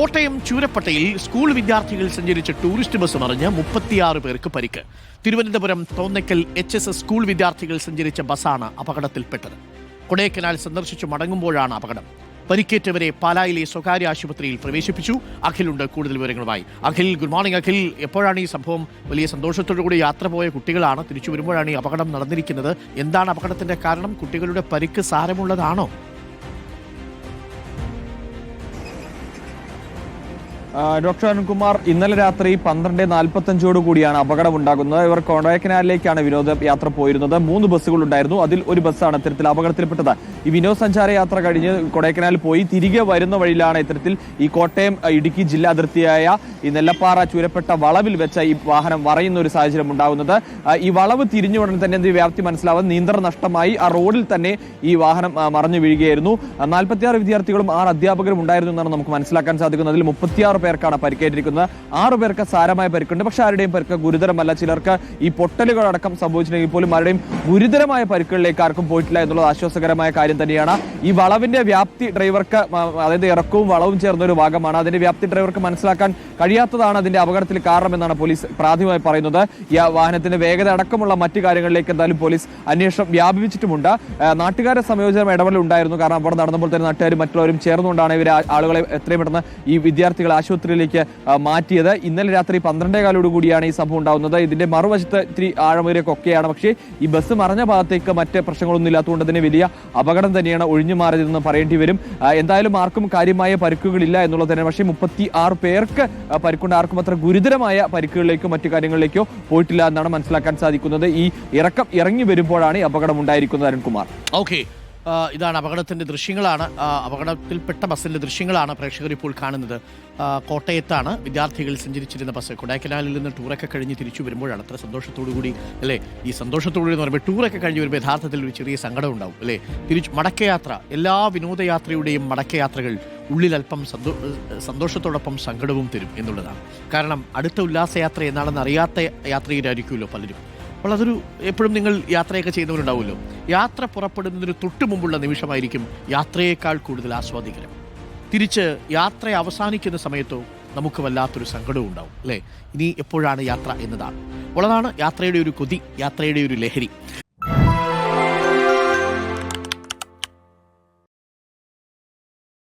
Kottayam ചൂരപ്പട്ടയിൽ school വിദ്യാർത്ഥികൾ സഞ്ചരിച്ച tourist bus മറിഞ്ഞ് 36 പേർക്ക് പരിക്ക്. തിരുവനന്തപുരം തോന്നയ്ക്കൽ HSS സ്കൂൾ വിദ്യാർത്ഥികൾ സഞ്ചരിച്ച ബസ്സാണ് അപകടത്തിൽപ്പെട്ടത്. കൊടൈക്കനാൽ സന്ദർശിച്ചു മടങ്ങുമ്പോഴാണ് അപകടം. പരിക്കേറ്റവരെ പാലായിലെ സ്വകാര്യ ആശുപത്രിയിൽ പ്രവേശിപ്പിച്ചു. അഖിലുണ്ട് കൂടുതൽ വിവരങ്ങളുമായി. Akhil, good morning. അഖിൽ, എപ്പോഴാണ് ഈ സംഭവം? വലിയ സന്തോഷത്തോടുകൂടി യാത്ര പോയ കുട്ടികളാണ്, തിരിച്ചു വരുമ്പോഴാണ് ഈ അപകടം നടന്നിരിക്കുന്നത്. എന്താണ് അപകടത്തിന്റെ കാരണം? കുട്ടികളുടെ പരിക്ക് സാരമുള്ളതാണോ? ഡോക്ടർ അരുൺകുമാർ, ഇന്നലെ രാത്രി 12:45 കൂടിയാണ് അപകടമുണ്ടാകുന്നത്. ഇവർ കൊടൈക്കനാലിലേക്കാണ് വിനോദയാത്ര പോയിരുന്നത്. 3 ബസ്സുകൾ ഉണ്ടായിരുന്നു. അതിൽ ഒരു ബസ്സാണ് ഇത്തരത്തിൽ അപകടത്തിൽപ്പെട്ടത്. ഈ വിനോദസഞ്ചാര യാത്ര കഴിഞ്ഞ് കൊടൈക്കനാലിൽ പോയി തിരികെ വരുന്ന വഴിയിലാണ് ഇത്തരത്തിൽ ഈ കോട്ടയം ഇടുക്കി ജില്ലാ അതിർത്തിയായ ഈ നെല്ലപ്പാറ ചൂരപ്പെട്ട വളവിൽ വെച്ച ഈ വാഹനം മറയുന്ന ഒരു സാഹചര്യം ഉണ്ടാകുന്നത്. ഈ വളവ് തിരിഞ്ഞു ഉടനെ തന്നെ എന്ത് വ്യാപ്തി മനസ്സിലാവുന്ന നിയന്ത്രണം നഷ്ടമായി ആ റോഡിൽ തന്നെ ഈ വാഹനം മറഞ്ഞു വീഴുകയായിരുന്നു. 46 വിദ്യാർത്ഥികളും 6 അധ്യാപകരും ഉണ്ടായിരുന്നു എന്നാണ് നമുക്ക് മനസ്സിലാക്കാൻ സാധിക്കുന്നത്. അതിൽ 36 പേർക്കാണ് പരിക്കേറ്റിരിക്കുന്നത്. 6 പേർക്ക് സാരമായ പരിക്കുണ്ട്. പക്ഷെ ആരുടെയും പരിക്ക് ഗുരുതരമല്ല. ചിലർക്ക് ഈ പൊട്ടലുകളടക്കം സംഭവിച്ചിട്ടുണ്ടെങ്കിൽ പോലും ആരുടെയും ഗുരുതരമായ പരിക്കുകളിലേക്ക് ആർക്കും പോയിട്ടില്ല എന്നുള്ളത് ആശ്വാസകരമായ കാര്യം തന്നെയാണ്. ഈ വളവിന്റെ വ്യാപ്തി ഡ്രൈവർക്ക്, അതായത് ഇറക്കവും വളവും ചേർന്ന ഒരു ഭാഗമാണ്, അതിന്റെ വ്യാപ്തി ഡ്രൈവർക്ക് മനസ്സിലാക്കാൻ കഴിയാത്തതാണ് അതിന്റെ അപകടത്തിൽ കാരണമെന്നാണ് പോലീസ് പ്രാഥമികമായി പറയുന്നത്. ഈ വാഹനത്തിന്റെ വേഗത അടക്കമുള്ള മറ്റു കാര്യങ്ങളിലേക്ക് എന്തായാലും പോലീസ് അന്വേഷണം വ്യാപിപ്പിച്ചിട്ടുമുണ്ട്. നാട്ടുകാരെ സംയോജനം ഇടപെടലുണ്ടായിരുന്നു. കാരണം അവിടെ നടന്നപ്പോൾ തന്നെ നാട്ടുകാരും മറ്റുള്ളവരും ചേർന്നുകൊണ്ടാണ് ഇവരെ ആളുകളെ എത്രയും പെട്ടെന്ന് ഈ വിദ്യാർത്ഥികളെ ആശുപത്രിയിലേക്ക് മാറ്റിയത്. ഇന്നലെ രാത്രി 12:15 കൂടിയാണ് ഈ സംഭവം ഉണ്ടാകുന്നത്. ഇതിന്റെ മറുവശത്ത് ഇത്തിരി ആഴമേറിയൊക്കെയാണ്. പക്ഷേ ഈ ബസ് മറഞ്ഞ ഭാഗത്തേക്ക് മറ്റ് പ്രശ്നങ്ങളൊന്നും ഇല്ലാത്തതുകൊണ്ട് തന്നെ വലിയ അപകടം തന്നെയാണ് ഒഴിഞ്ഞു മാറിയതെന്ന് പറയേണ്ടി വരും. എന്തായാലും ആർക്കും കാര്യമായ പരിക്കുകളില്ല എന്നുള്ളത് തന്നെ. പക്ഷേ 36 പേർക്ക് പരിക്കുണ്ട്. ആർക്കും അത്ര ഗുരുതരമായ പരിക്കുകളിലേക്കോ മറ്റു കാര്യങ്ങളിലേക്കോ പോയിട്ടില്ല എന്നാണ് മനസ്സിലാക്കാൻ സാധിക്കുന്നത്. ഈ ഇറങ്ങി വരുമ്പോഴാണ് ഈ അപകടം ഉണ്ടായിരിക്കുന്നത്. അരുൺകുമാർ, ഓക്കെ, ഇതാണ് അപകടത്തിന്റെ ദൃശ്യങ്ങളാണ്, അപകടത്തിൽപ്പെട്ട ബസ്സിന്റെ ദൃശ്യങ്ങളാണ് പ്രേക്ഷകർ ഇപ്പോൾ കാണുന്നത്. കോട്ടയത്താണ് വിദ്യാർത്ഥികൾ സഞ്ചരിച്ചിരുന്ന ബസ്. കൊടൈക്കനാലിൽ നിന്ന് ടൂറൊക്കെ കഴിഞ്ഞ് തിരിച്ചു വരുമ്പോഴാണ് അത്ര സന്തോഷത്തോടു കൂടി, അല്ലേ? ഈ സന്തോഷത്തോടു എന്ന് പറയുമ്പോൾ ടൂറൊക്കെ കഴിഞ്ഞ് വരുമ്പോൾ യഥാർത്ഥത്തിൽ ഒരു ചെറിയ സങ്കടം ഉണ്ടാവും, അല്ലേ? മടക്കയാത്ര, എല്ലാ വിനോദയാത്രയുടെയും മടക്കയാത്രകൾ ഉള്ളിൽ അല്പം സന്തോഷത്തോടൊപ്പം സങ്കടവും തരും എന്നുള്ളതാണ്. കാരണം അടുത്ത ഉല്ലാസയാത്ര എന്നാണെന്ന് അറിയാത്ത യാത്രയിലായിരിക്കുമല്ലോ പലരും. അപ്പോൾ അതൊരു, എപ്പോഴും നിങ്ങൾ യാത്രയൊക്കെ ചെയ്യുന്നവരുണ്ടാവുമല്ലോ, യാത്ര പുറപ്പെടുന്നതിന് തൊട്ടു മുമ്പുള്ള നിമിഷമായിരിക്കും യാത്രയേക്കാൾ കൂടുതൽ ആസ്വാദികരം. തിരിച്ച് യാത്ര അവസാനിക്കുന്ന സമയത്തോ നമുക്ക് വല്ലാത്തൊരു സങ്കടവും ഉണ്ടാവും, അല്ലേ? ഇനി എപ്പോഴാണ് യാത്ര എന്നതാണ്. ഉള്ളതാണ് യാത്രയുടെ ഒരു കൊതി, യാത്രയുടെ ഒരു ലഹരി.